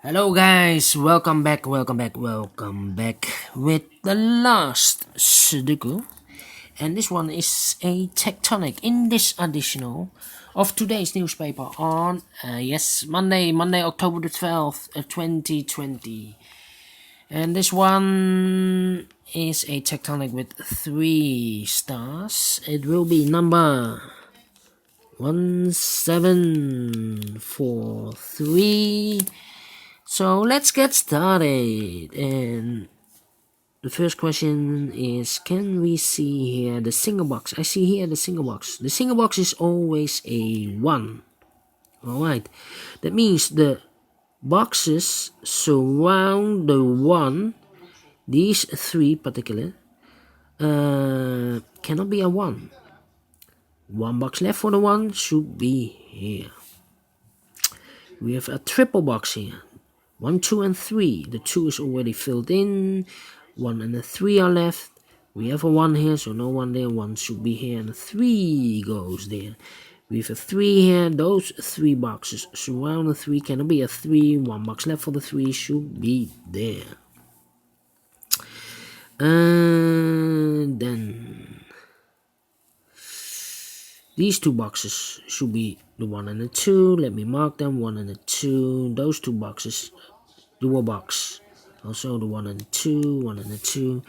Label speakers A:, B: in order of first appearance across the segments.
A: Hello guys, welcome back with the last Sudoku. And this one is a tectonic in this additional of today's newspaper on Monday, October the 12th, 2020. And this one is a tectonic with 3 stars. It will be number 1743. So let's get started. And the first question is, can we see here the single box? I see here the single box. The single box is always a 1. Alright, that means the boxes surround the 1, these 3 particular, cannot be a 1. One box left for the 1 should be here. We have a triple box here. 1, 2, and 3. The 2 is already filled in. 1 and the 3 are left. We have a 1 here, so no 1 there. 1 should be here, and the 3 goes there. We have a 3 here. Those 3 boxes surround the 3. Cannot be a 3. 1 box left for the 3 should be there. And then these 2 boxes should be the 1 and the 2. Let me mark them. 1 and the 2. Those 2 boxes, dual box. Also the 1 and the 2, 1 and the 2.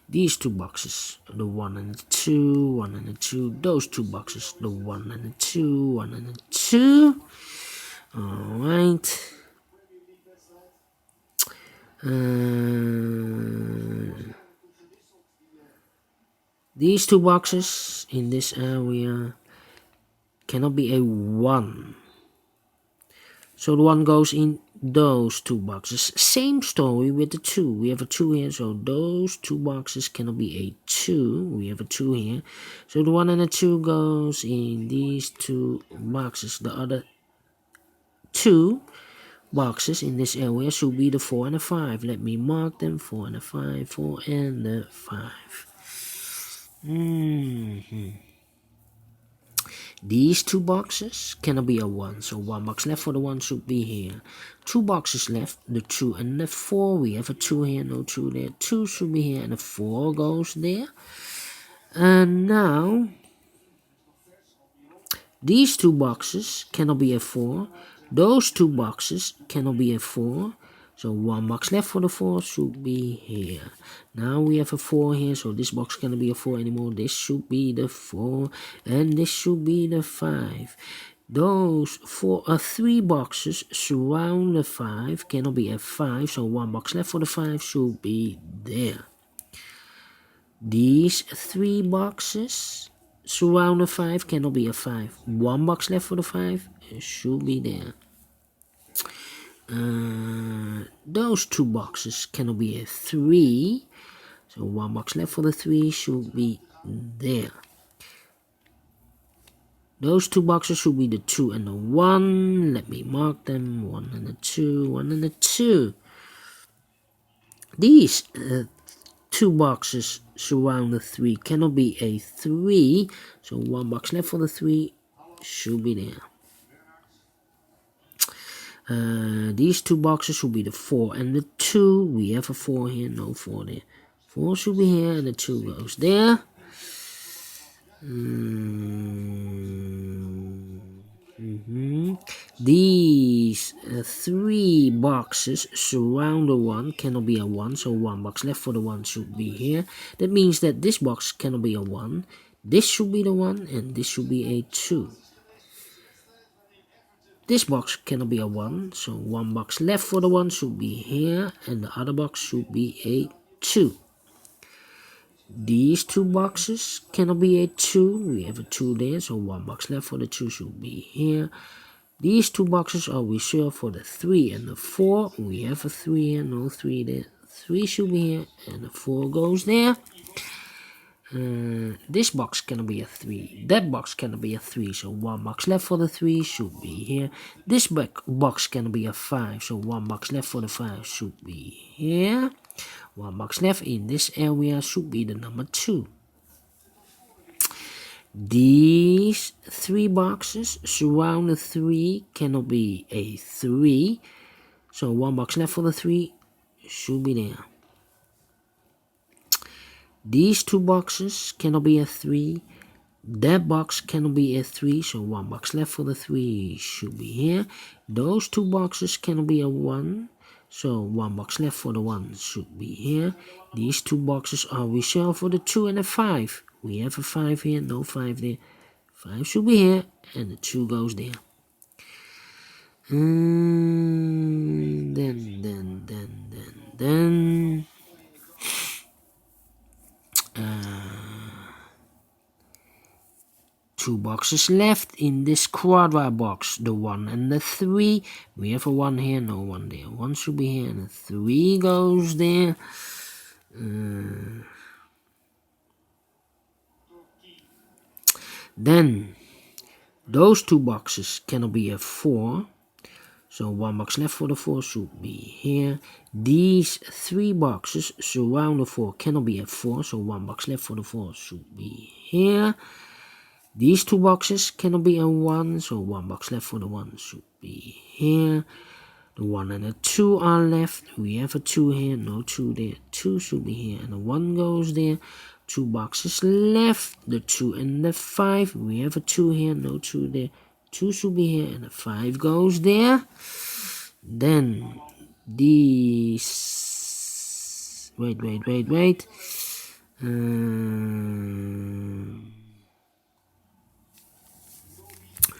A: These 2 boxes, the 1 and the 2, 1 and the 2. Those 2 boxes, the 1 and the 2, 1 and the 2. Alright. These 2 boxes in this area cannot be a 1. So the 1 goes in those 2 boxes. Same story with the 2. We have a 2 here, so those 2 boxes cannot be a 2. We have a 2 here. So the 1 and the 2 goes in these 2 boxes. The other 2 boxes in this area should be the 4 and the 5. Let me mark them. 4 and the 5. 4 and the 5. These 2 boxes cannot be a 1, so 1 box left for the 1 should be here. 2 boxes left, the 2 and the 4. We have a 2 here, no 2 there. 2 should be here, and the 4 goes there. And now, these 2 boxes cannot be a 4. Those 2 boxes cannot be a 4. So 1 box left for the 4 should be here. Now we have a 4 here, so this box cannot be a 4 anymore. This should be the 4, and this should be the 5. Those 3 boxes surround the 5, cannot be a 5, so 1 box left for the 5 should be there. These 3 boxes surround the 5, cannot be a 5. 1 box left for the 5 should be there. Those 2 boxes cannot be a 3, so 1 box left for the 3 should be there. Those 2 boxes should be the 2 and the 1. Let me mark them. 1 and the 2, 1 and the 2. These 2 boxes surround the 3, cannot be a 3, so 1 box left for the 3 should be there. These 2 boxes should be the 4 and the 2. We have a 4 here, no 4 there. 4 should be here, and the 2 goes there. These 3 boxes surround the 1, cannot be a 1, so 1 box left for the 1 should be here. That means that this box cannot be a 1. This should be the 1, and this should be a 2. This box cannot be a 1, so 1 box left for the 1 should be here, and the other box should be a 2. These 2 boxes cannot be a 2. We have a 2 there, so 1 box left for the 2 should be here. These 2 boxes are reserved for the 3 and the 4. We have a 3 here, no 3 there. 3 should be here, and the 4 goes there. This box cannot be a 3. That box cannot be a 3, so 1 box left for the 3 should be here. This box cannot be a 5, so 1 box left for the 5 should be here. 1 box left in this area should be the number 2. These 3 boxes surround the 3, cannot be a 3. So 1 box left for the 3 should be there. These 2 boxes cannot be a 3. That box cannot be a 3, so 1 box left for the 3 should be here. Those 2 boxes cannot be a 1, so 1 box left for the 1 should be here. These 2 boxes are reserved for the 2 and the 5. We have a 5 here, no 5 there. 5 should be here, and the 2 goes there. Then 2 boxes left in this quadra box, the 1 and the 3. We have a 1 here, no 1 there. 1 should be here, and the 3 goes there. Then those 2 boxes cannot be a 4. So 1 box left for the 4 should be here. These 3 boxes surround the 4 cannot be a 4. So 1 box left for the 4 should be here. These 2 boxes cannot be a 1. So 1 box left for the 1 should be here. The 1 and the 2 are left. We have a 2 here, no 2 there. 2 should be here, and the 1 goes there. 2 boxes left. The 2 and the 5. We have a 2 here, no 2 there. 2 should be here, and the 5 goes there. Then these. Wait.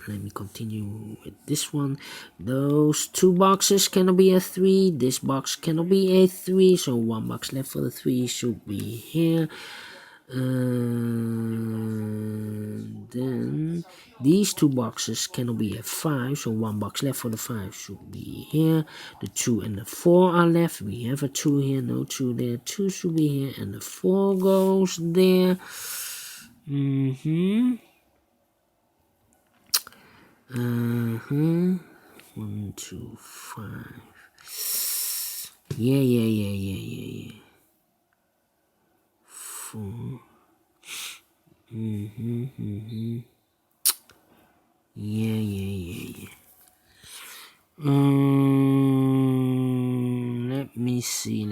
A: Let me continue with this one. Those 2 boxes cannot be a 3. This box cannot be a 3. So 1 box left for the 3 should be here. Then these 2 boxes cannot be a 5. So 1 box left for the 5 should be here. The 2 and the 4 are left. We have a 2 here, no 2 there. 2 should be here, and the 4 goes there. 1, 2, 5. Yeah. 4. Yeah. Let me see.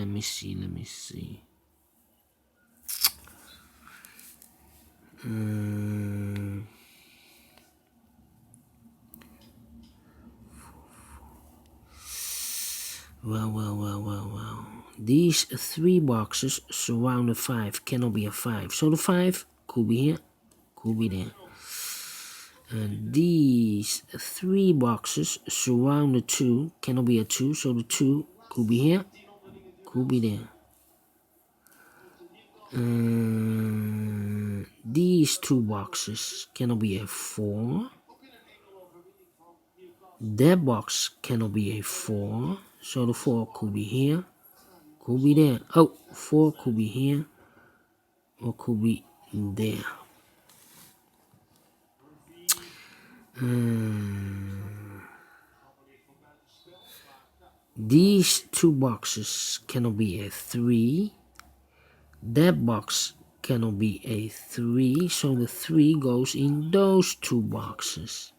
A: Well. These 3 boxes surround the 5 cannot be a 5. So the 5 could be here, could be there. And these 3 boxes surround the 2 cannot be a 2. So the 2 could be here, could be there. These 2 boxes cannot be a 4. That box cannot be a 4. So the 4 could be here, could be there. 4 could be here, or could be there. These 2 boxes cannot be a 3. That box cannot be a 3. So the 3 goes in those 2 boxes.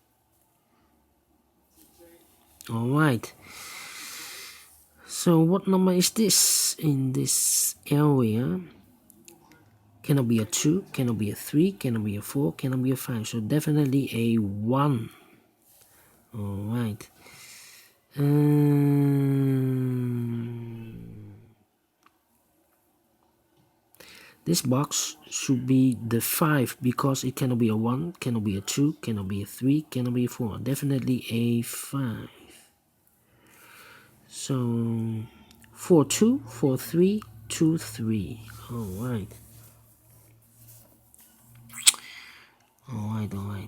A: Alright. So what number is this in this area? Cannot be a 2, cannot be a 3, cannot be a 4, cannot be a 5. So definitely a 1. Alright. This box should be the 5 because it cannot be a 1, cannot be a 2, cannot be a 3, cannot be a 4. Definitely a 5. So 4, 2, 4, 3, 2, 3. Alright.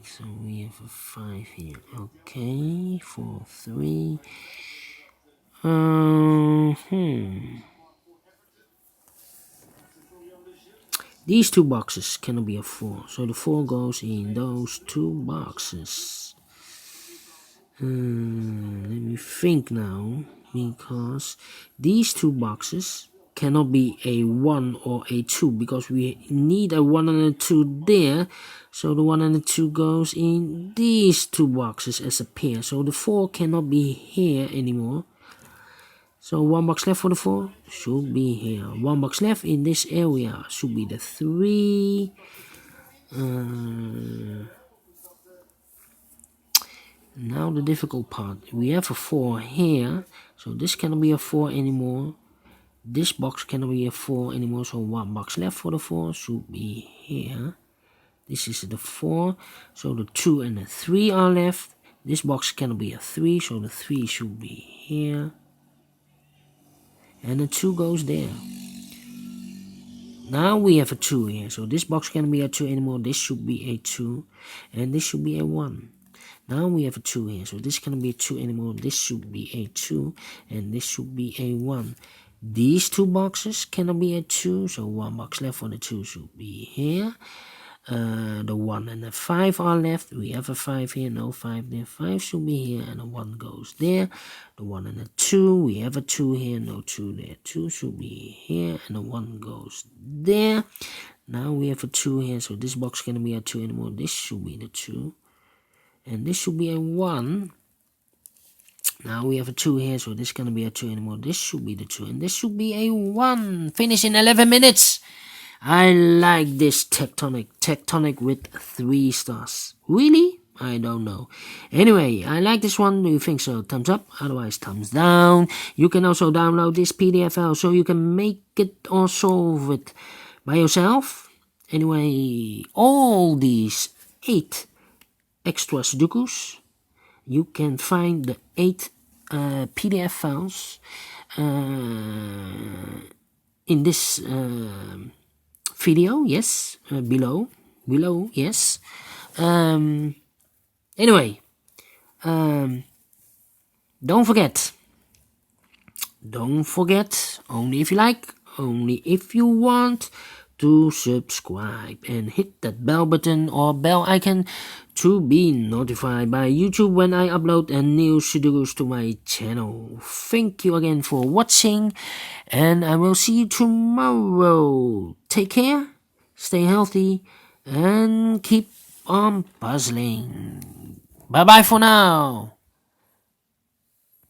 A: So we have a 5 here. Okay, 4, 3. These 2 boxes cannot be a 4, so the 4 goes in those 2 boxes. Let me think now, because these 2 boxes cannot be a 1 or a 2 because we need a 1 and a 2 there. So the 1 and the 2 goes in these 2 boxes as a pair. So the 4 cannot be here anymore. So 1 box left for the 4 should be here. 1 box left in this area should be the 3. Now the difficult part. We have a 4 here, so this cannot be a 4 anymore. This box cannot be a 4 anymore, so 1 box left for the 4 should be here. This is the 4, so the 2 and the 3 are left. This box cannot be a 3, so the 3 should be here. And the 2 goes there. Now we have a 2 here, so this box cannot be a 2 anymore. This should be a 2, and this should be a 1. Now we have a 2 here, so this cannot be a 2 anymore. This should be a 2, and this should be a 1. These 2 boxes cannot be a 2, so 1 box left for the 2 should be here. The 1 and the 5 are left. We have a 5 here, no 5 there. 5 should be here, and the 1 goes there. The 1 and the 2, we have a 2 here, no 2 there. 2 should be here, and the 1 goes there. Now we have a 2 here, so this box cannot be a 2 anymore. This should be the 2, and this should be a 1. Now we have a 2 here, so this cannot be a 2 anymore. This should be the 2, and this should be a 1. Finish in 11 minutes. I like this Tectonic with 3 stars. Really? I don't know. Anyway, I like this one. Do you think so? Thumbs up, otherwise thumbs down. You can also download this PDF file so you can make it or solve it by yourself. Anyway, all these 8 extra Sudokus, you can find the 8 PDF files in this video, yes, below, yes. Anyway, don't forget, only if you like, only if you want, to subscribe and hit that bell button or bell icon to be notified by YouTube when I upload a new Sudokus to my channel. Thank you again for watching, and I will see you tomorrow. Take care, stay healthy, and keep on puzzling. Bye bye for now.